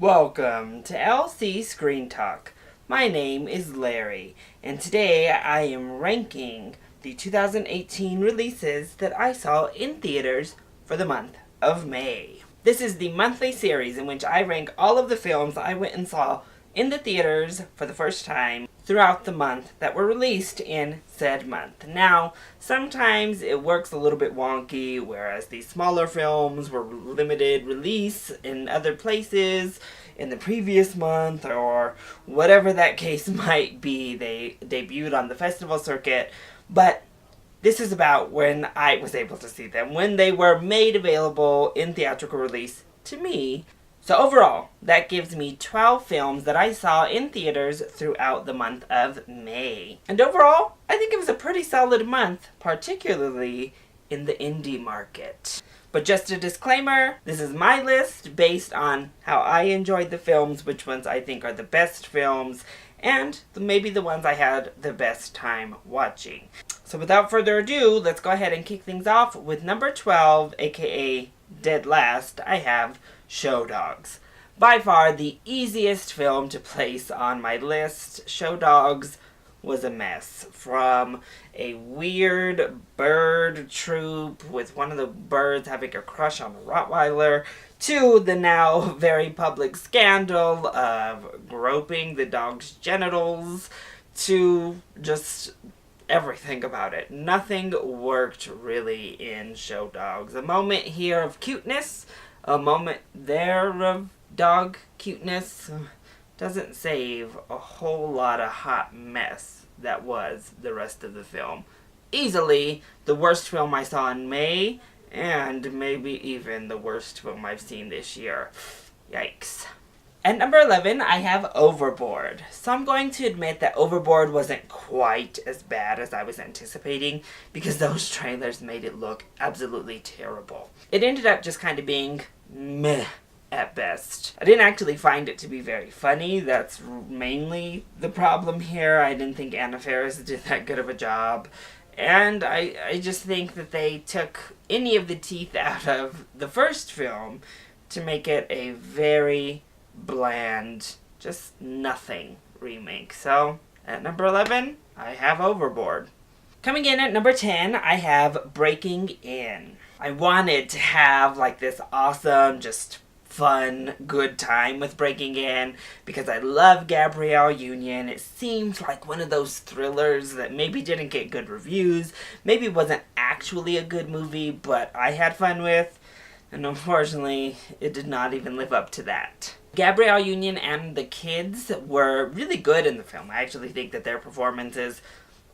Welcome to LC Screen Talk. My name is Larry, and today I am ranking the 2018 releases that I saw in theaters for the month of May. This is the monthly series in which I rank all of the films I went and saw in the theaters for the first time throughout the month that were released in said month. Now, sometimes it works a little bit wonky, whereas the smaller films were limited release in other places in the previous month, or whatever that case might be. They debuted on the festival circuit, but this is about when I was able to see them, when they were made available in theatrical release to me. So overall, that gives me 12 films that I saw in theaters throughout the month of May. And overall, I think it was a pretty solid month, particularly in the indie market. But just a disclaimer, this is my list based on how I enjoyed the films, which ones I think are the best films, and maybe the ones I had the best time watching. So without further ado, let's go ahead and kick things off with number 12, aka dead last. I have Show Dogs. By far the easiest film to place on my list. Show Dogs was a mess. From a weird bird troupe with one of the birds having a crush on a Rottweiler, to the now very public scandal of groping the dog's genitals, to just everything about it. Nothing worked really in Show Dogs. A moment here of cuteness, a moment there of dog cuteness, doesn't save a whole lot of hot mess that was the rest of the film. Easily the worst film I saw in May, and maybe even the worst film I've seen this year. Yikes. At number 11, I have Overboard. So I'm going to admit that Overboard wasn't quite as bad as I was anticipating, because those trailers made it look absolutely terrible. It ended up just kind of being meh at best. I didn't actually find it to be very funny. That's mainly the problem here. I didn't think Anna Faris did that good of a job. And I just think that they took any of the teeth out of the first film to make it a very bland, just nothing remake. So, at number 11, I have Overboard. Coming in at number 10, I have Breaking In. I wanted to have like this awesome, just fun, good time with Breaking In because I love Gabrielle Union. It seems like one of those thrillers that maybe didn't get good reviews, maybe wasn't actually a good movie, but I had fun with, and unfortunately, it did not even live up to that. Gabrielle Union and the kids were really good in the film. I actually think that their performances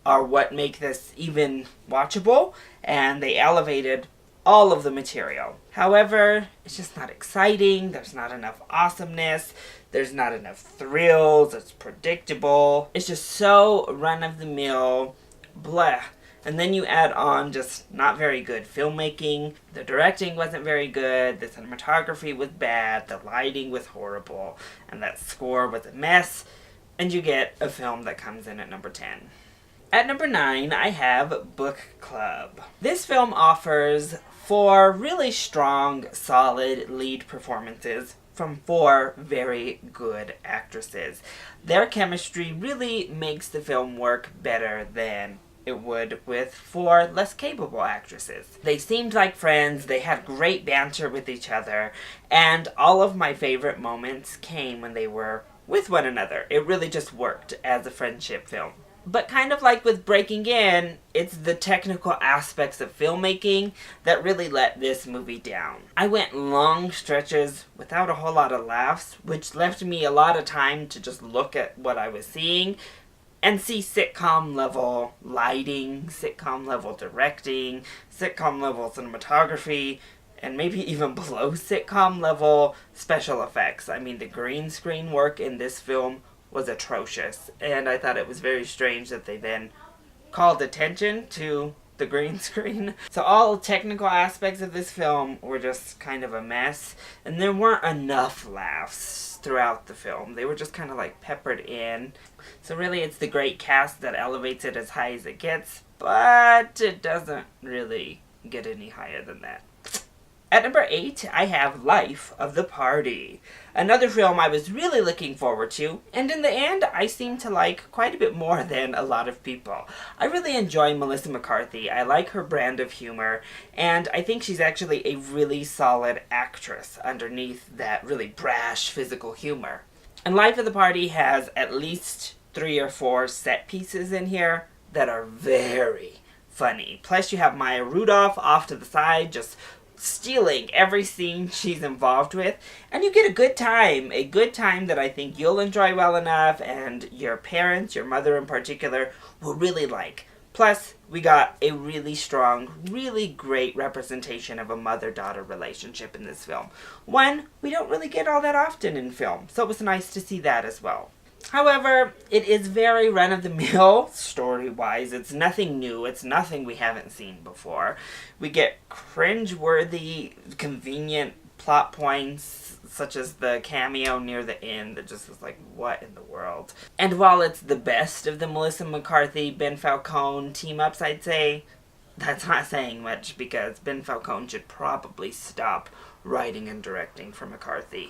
are what make this even watchable, and they elevated all of the material. However, it's just not exciting. There's not enough awesomeness. There's not enough thrills. It's predictable. It's just so run-of-the-mill, blah. And then you add on just not very good filmmaking. The directing wasn't very good. The cinematography was bad. The lighting was horrible. And that score was a mess. And you get a film that comes in at number 10. At number 9, I have Book Club. This film offers 4 really strong, solid lead performances from 4 very good actresses. Their chemistry really makes the film work better than it would with 4 less capable actresses. They seemed like friends, they had great banter with each other, and all of my favorite moments came when they were with one another. It really just worked as a friendship film. But kind of like with Breaking In, it's the technical aspects of filmmaking that really let this movie down. I went long stretches without a whole lot of laughs, which left me a lot of time to just look at what I was seeing and see sitcom level lighting, sitcom level directing, sitcom level cinematography, and maybe even below sitcom level special effects. I mean, the green screen work in this film was atrocious, and I thought it was very strange that they then called attention to the green screen. So all technical aspects of this film were just kind of a mess, and there weren't enough laughs throughout the film. They were just kind of like peppered in. So really it's the great cast that elevates it as high as it gets, but it doesn't really get any higher than that. At number 8, I have Life of the Party. Another film I was really looking forward to, and in the end, I seem to like quite a bit more than a lot of people. I really enjoy Melissa McCarthy. I like her brand of humor, and I think she's actually a really solid actress underneath that really brash physical humor. And Life of the Party has at least 3 or 4 set pieces in here that are very funny. Plus, you have Maya Rudolph off to the side, just stealing every scene she's involved with, and you get a good time that I think you'll enjoy well enough, and your parents, your mother in particular, will really like. Plus, we got a really strong, really great representation of a mother-daughter relationship in this film. One we don't really get all that often in film, so it was nice to see that as well. However, it is very run-of-the-mill story-wise. It's nothing new. It's nothing we haven't seen before. We get cringe-worthy, convenient plot points, such as the cameo near the end that just was like, what in the world? And while it's the best of the Melissa McCarthy, Ben Falcone team-ups, I'd say, that's not saying much because Ben Falcone should probably stop writing and directing for McCarthy.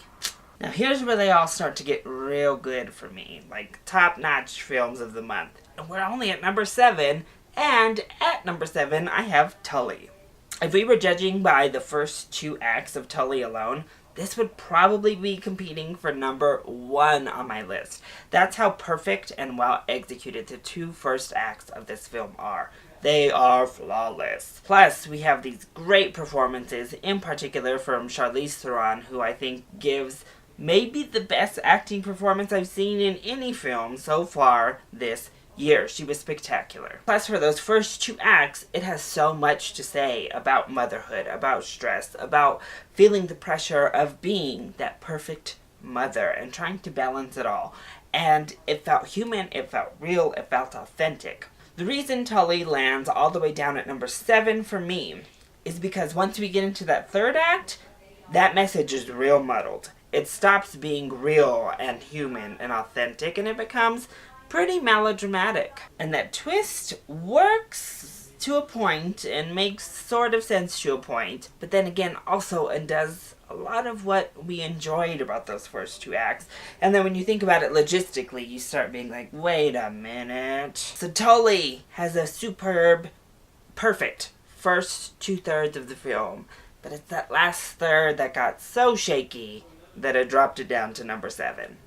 Now here's where they all start to get real good for me, like top-notch films of the month. And we're only at number 7, and at number 7 I have Tully. If we were judging by the first 2 acts of Tully alone, this would probably be competing for number 1 on my list. That's how perfect and well executed the 2 first acts of this film are. They are flawless. Plus, we have these great performances, in particular from Charlize Theron, who I think gives maybe the best acting performance I've seen in any film so far this year. She was spectacular. Plus, for those first 2 acts, it has so much to say about motherhood, about stress, about feeling the pressure of being that perfect mother and trying to balance it all. And it felt human, it felt real, it felt authentic. The reason Tully lands all the way down at number 7 for me is because once we get into that 3rd act, that message is real muddled. It stops being real and human and authentic, and it becomes pretty melodramatic. And that twist works to a point and makes sort of sense to a point, but then again also undoes a lot of what we enjoyed about those first 2 acts. And then when you think about it logistically, you start being like, wait a minute. So Tully has a superb, perfect first 2/3 of the film, but it's that last third that got so shaky that I dropped it down to number 7.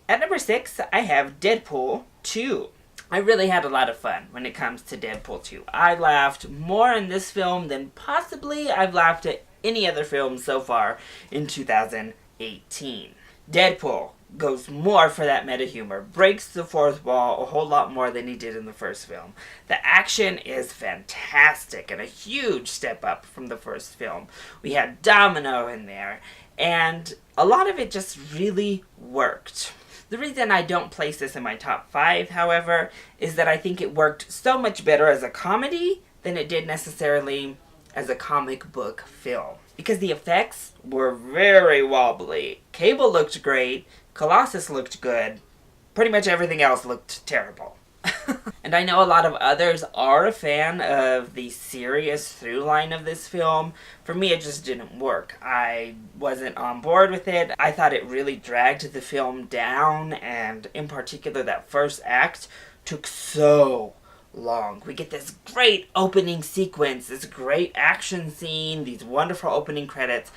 At number 6, I have Deadpool 2. I really had a lot of fun when it comes to Deadpool 2. I laughed more in this film than possibly I've laughed at any other film so far in 2018. Deadpool goes more for that meta humor, breaks the 4th wall a whole lot more than he did in the first film. The action is fantastic and a huge step up from the first film. We had Domino in there, and a lot of it just really worked. The reason I don't place this in my top 5, however, is that I think it worked so much better as a comedy than it did necessarily as a comic book film. Because the effects were very wobbly. Cable looked great, Colossus looked good, pretty much everything else looked terrible. And I know a lot of others are a fan of the serious through line of this film. For me, it just didn't work. I wasn't on board with it. I thought it really dragged the film down, and in particular, that first act took so long. We get this great opening sequence, this great action scene, these wonderful opening credits,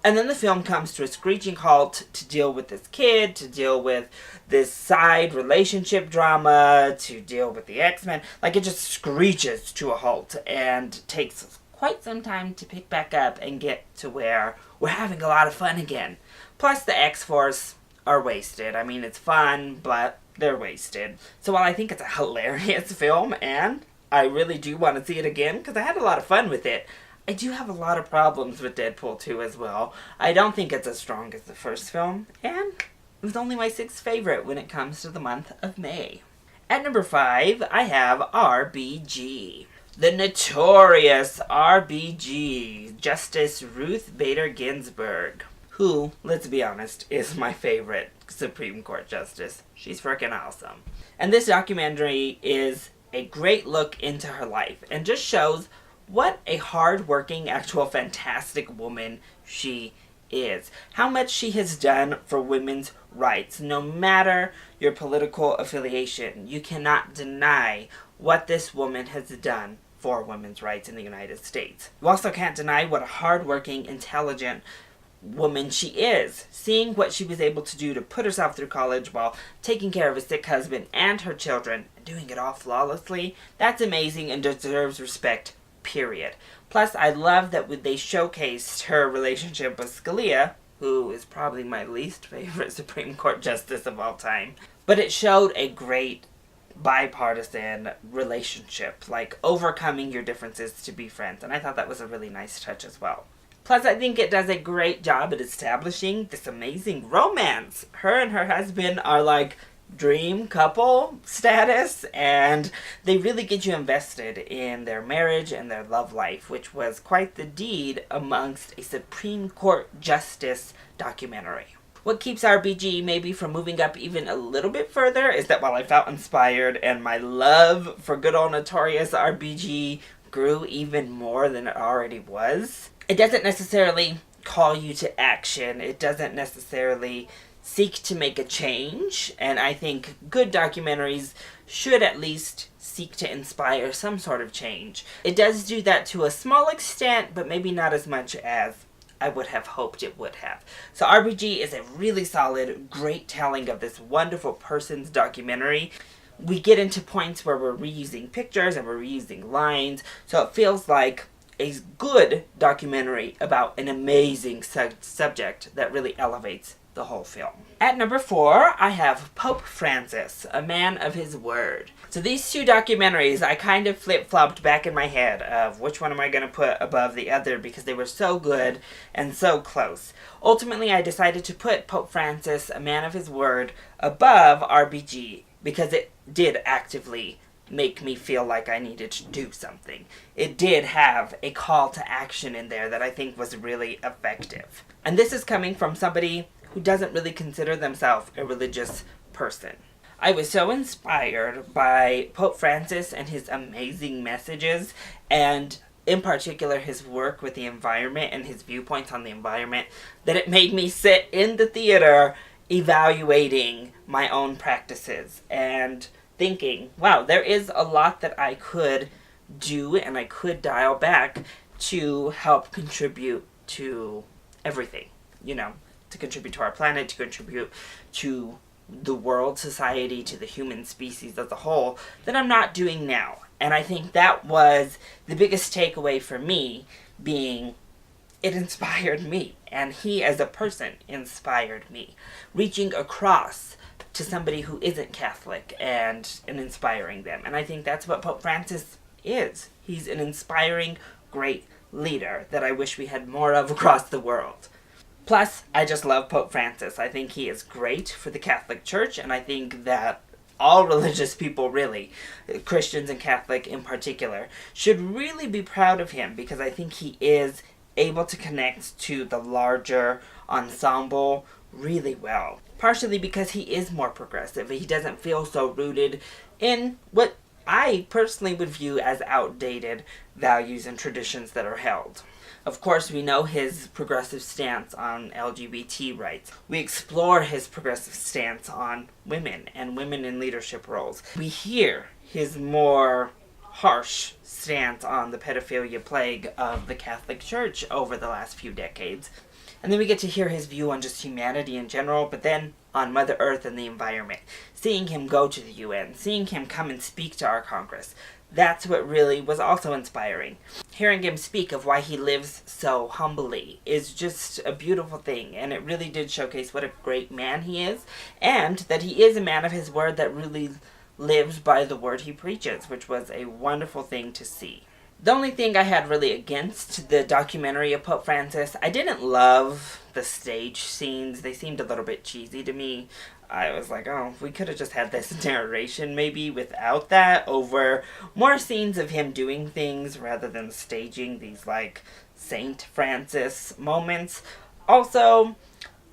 and then the film comes to a screeching halt to deal with this kid, to deal with this side relationship drama, to deal with the X-Men. Like, it just screeches to a halt and takes quite some time to pick back up and get to where we're having a lot of fun again. Plus, the X-Force are wasted. I mean, it's fun, but they're wasted. So while I think it's a hilarious film, and I really do want to see it again, because I had a lot of fun with it, I do have a lot of problems with Deadpool 2 as well. I don't think it's as strong as the first film, and it was only my 6th favorite when it comes to the month of May. At number 5, I have RBG. The notorious RBG, Justice Ruth Bader Ginsburg, who, let's be honest, is my favorite Supreme Court Justice. She's freaking awesome. And this documentary is a great look into her life and just shows what a hard-working, actual fantastic woman she is. How much she has done for women's rights. No matter your political affiliation, you cannot deny what this woman has done for women's rights in the United States. You also can't deny what a hardworking, intelligent woman she is. Seeing what she was able to do to put herself through college while taking care of a sick husband and her children, and doing it all flawlessly, that's amazing and deserves respect, period. Plus, I love that they showcased her relationship with Scalia, who is probably my least favorite Supreme Court justice of all time. But it showed a great bipartisan relationship, like overcoming your differences to be friends. And I thought that was a really nice touch as well. Plus, I think it does a great job at establishing this amazing romance. Her and her husband are like dream couple status, and they really get you invested in their marriage and their love life, which was quite the deed amongst a Supreme Court justice documentary. What keeps RBG maybe from moving up even a little bit further is that while I felt inspired and my love for good old notorious RBG grew even more than it already was, it doesn't necessarily call you to action. It doesn't necessarily seek to make a change, and I think good documentaries should at least seek to inspire some sort of change. It does do that to a small extent, but maybe not as much as I would have hoped it would have. So RBG is a really solid, great telling of this wonderful person's documentary. We get into points where we're reusing pictures and we're reusing lines, so it feels like a good documentary about an amazing subject that really elevates the whole film. At number 4, I have Pope Francis, A Man of His Word. So these two documentaries, I kind of flip-flopped back in my head of which one am I going to put above the other because they were so good and so close. Ultimately, I decided to put Pope Francis, A Man of His Word above RBG because it did actively make me feel like I needed to do something. It did have a call to action in there that I think was really effective. And this is coming from somebody who doesn't really consider themselves a religious person. I was so inspired by Pope Francis and his amazing messages, and in particular his work with the environment and his viewpoints on the environment, that it made me sit in the theater evaluating my own practices and thinking, wow, there is a lot that I could do and I could dial back to help contribute to everything, to contribute to our planet, to contribute to the world, society, to the human species as a whole, that I'm not doing now. And I think that was the biggest takeaway for me, being it inspired me. And he as a person inspired me. Reaching across to somebody who isn't Catholic and inspiring them. And I think that's what Pope Francis is. He's an inspiring, great leader that I wish we had more of across the world. Plus, I just love Pope Francis. I think he is great for the Catholic Church, and I think that all religious people, really, Christians and Catholic in particular, should really be proud of him, because I think he is able to connect to the larger ensemble really well. Partially because he is more progressive. He doesn't feel so rooted in what I personally would view as outdated values and traditions that are held. Of course, we know his progressive stance on LGBT rights. We explore his progressive stance on women and women in leadership roles. We hear his more harsh stance on the pedophilia plague of the Catholic Church over the last few decades. And then we get to hear his view on just humanity in general, but then on Mother Earth and the environment. Seeing him go to the UN, seeing him come and speak to our Congress. That's what really was also inspiring. Hearing him speak of why he lives so humbly is just a beautiful thing, and it really did showcase what a great man he is, and that he is a man of his word that really lives by the word he preaches, which was a wonderful thing to see. The only thing I had really against the documentary of Pope Francis, I didn't love the stage scenes. They seemed a little bit cheesy to me. I was like, oh, we could have just had this narration maybe without that, over more scenes of him doing things rather than staging these like Saint Francis moments. Also,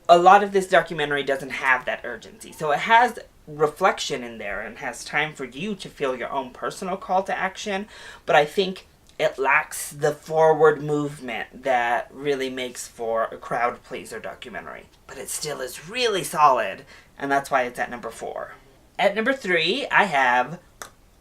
a lot of this documentary doesn't have that urgency. So it has reflection in there and has time for you to feel your own personal call to action. But I think It lacks the forward movement that really makes for a crowd pleaser documentary. But it still is really solid, and that's why it's at number 4. At number 3, I have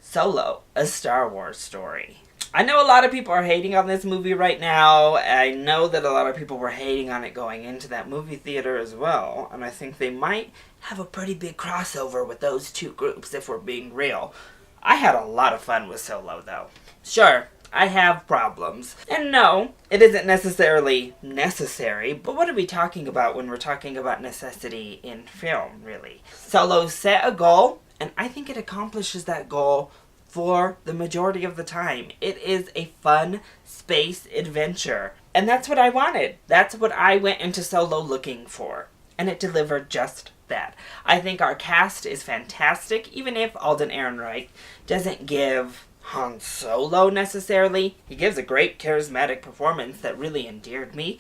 Solo, a Star Wars story. I know a lot of people are hating on this movie right now. I know that a lot of people were hating on it going into that movie theater as well. And I think they might have a pretty big crossover with those two groups if we're being real. I had a lot of fun with Solo though. Sure, I have problems. And no, it isn't necessarily necessary, but what are we talking about when we're talking about necessity in film, really? Solo set a goal, and I think it accomplishes that goal for the majority of the time. It is a fun space adventure. And that's what I wanted. That's what I went into Solo looking for. And it delivered just that. I think our cast is fantastic, even if Alden Ehrenreich doesn't give Han Solo necessarily. He gives a great charismatic performance that really endeared me.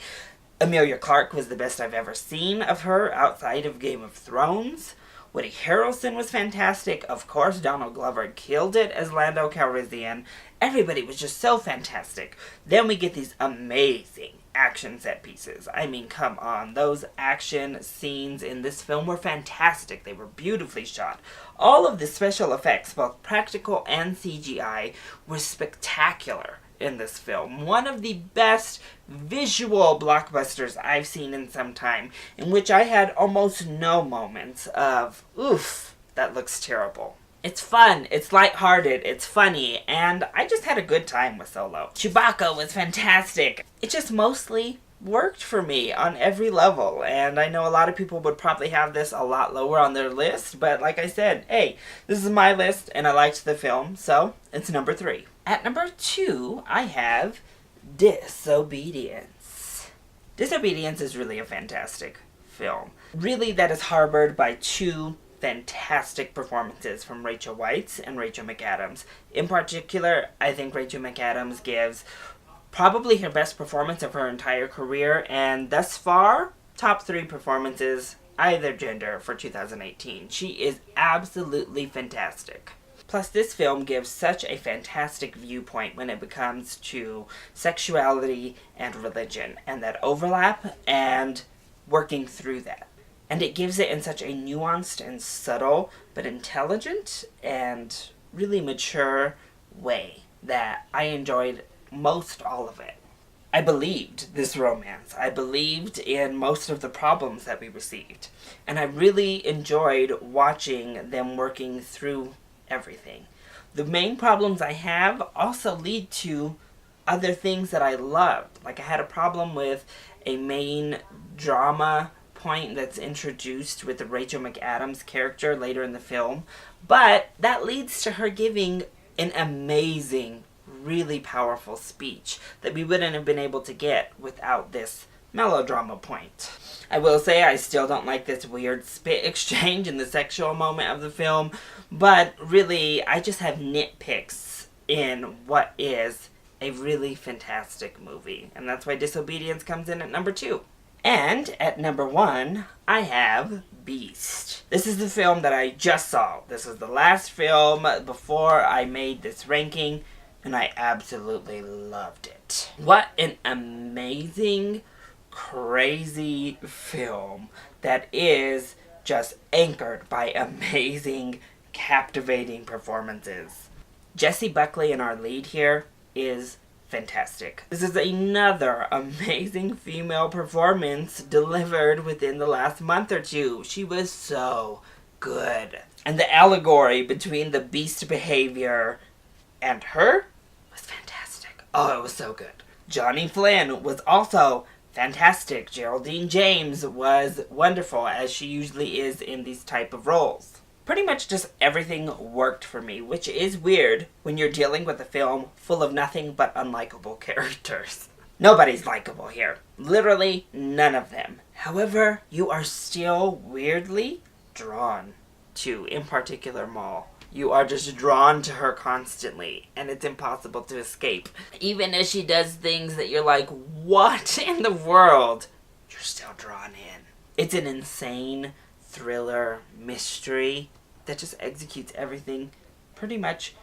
Emilia Clarke was the best I've ever seen of her outside of Game of Thrones. Woody Harrelson was fantastic. Of course, Donald Glover killed it as Lando Calrissian. Everybody was just so fantastic. Then we get these amazing action set pieces. I mean, come on. Those action scenes in this film were fantastic. They were beautifully shot. All of the special effects, both practical and CGI, were spectacular in this film. One of the best visual blockbusters I've seen in some time, in which I had almost no moments of, oof, that looks terrible. It's fun, it's lighthearted, it's funny, and I just had a good time with Solo. Chewbacca was fantastic. It just mostly worked for me on every level, and I know a lot of people would probably have this a lot lower on their list, but like I said, hey, this is my list, and I liked the film, so it's number 3. At number 2, I have Disobedience. Disobedience is really a fantastic film. Really, that is harbored by 2 fantastic performances from Rachel Weisz and Rachel McAdams. In particular, I think Rachel McAdams gives probably her best performance of her entire career, and thus far, top 3 performances, either gender, for 2018. She is absolutely fantastic. Plus, this film gives such a fantastic viewpoint when it comes to sexuality and religion, and that overlap, and working through that. And it gives it in such a nuanced and subtle, but intelligent and really mature way that I enjoyed most all of it. I believed this romance. I believed in most of the problems that we received. And I really enjoyed watching them working through everything. The main problems I have also lead to other things that I loved. Like I had a problem with a main drama point that's introduced with the Rachel McAdams character later in the film, but that leads to her giving an amazing, really powerful speech that we wouldn't have been able to get without this melodrama point. I will say I still don't like this weird spit exchange in the sexual moment of the film, but really I just have nitpicks in what is a really fantastic movie, and that's why Disobedience comes in at number 2. And at number 1, I have Beast. This is the film that I just saw. This is the last film before I made this ranking, and I absolutely loved it. What an amazing, crazy film that is just anchored by amazing, captivating performances. Jessie Buckley in our lead here is fantastic. This is another amazing female performance delivered within the last month or 2. She was so good. And the allegory between the beast behavior and her was fantastic. Oh, it was so good. Johnny Flynn was also fantastic. Geraldine James was wonderful, as she usually is in these type of roles. Pretty much just everything worked for me, which is weird when you're dealing with a film full of nothing but unlikable characters. Nobody's likable here. Literally none of them. However, you are still weirdly drawn to, in particular, Maul. You are just drawn to her constantly, and it's impossible to escape. Even as she does things that you're like, what in the world? You're still drawn in. It's an insane thriller mystery that just executes everything pretty much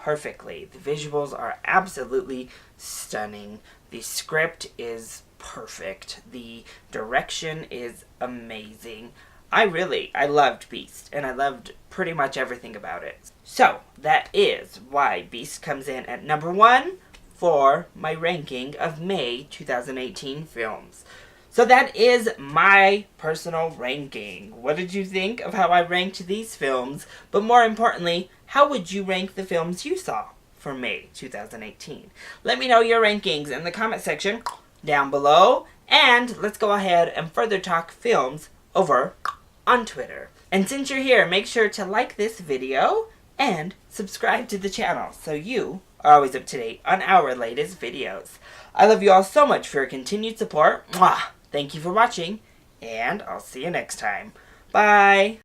perfectly. The visuals are absolutely stunning. The script is perfect. The direction is amazing. I loved Beast, and I loved pretty much everything about it. So, that is why Beast comes in at number 1 for my ranking of May 2018 films. So that is my personal ranking. What did you think of how I ranked these films? But more importantly, how would you rank the films you saw for May 2018? Let me know your rankings in the comment section down below. And let's go ahead and further talk films over on Twitter. And since you're here, make sure to like this video and subscribe to the channel so you are always up to date on our latest videos. I love you all so much for your continued support. Mwah! Thank you for watching, and I'll see you next time. Bye!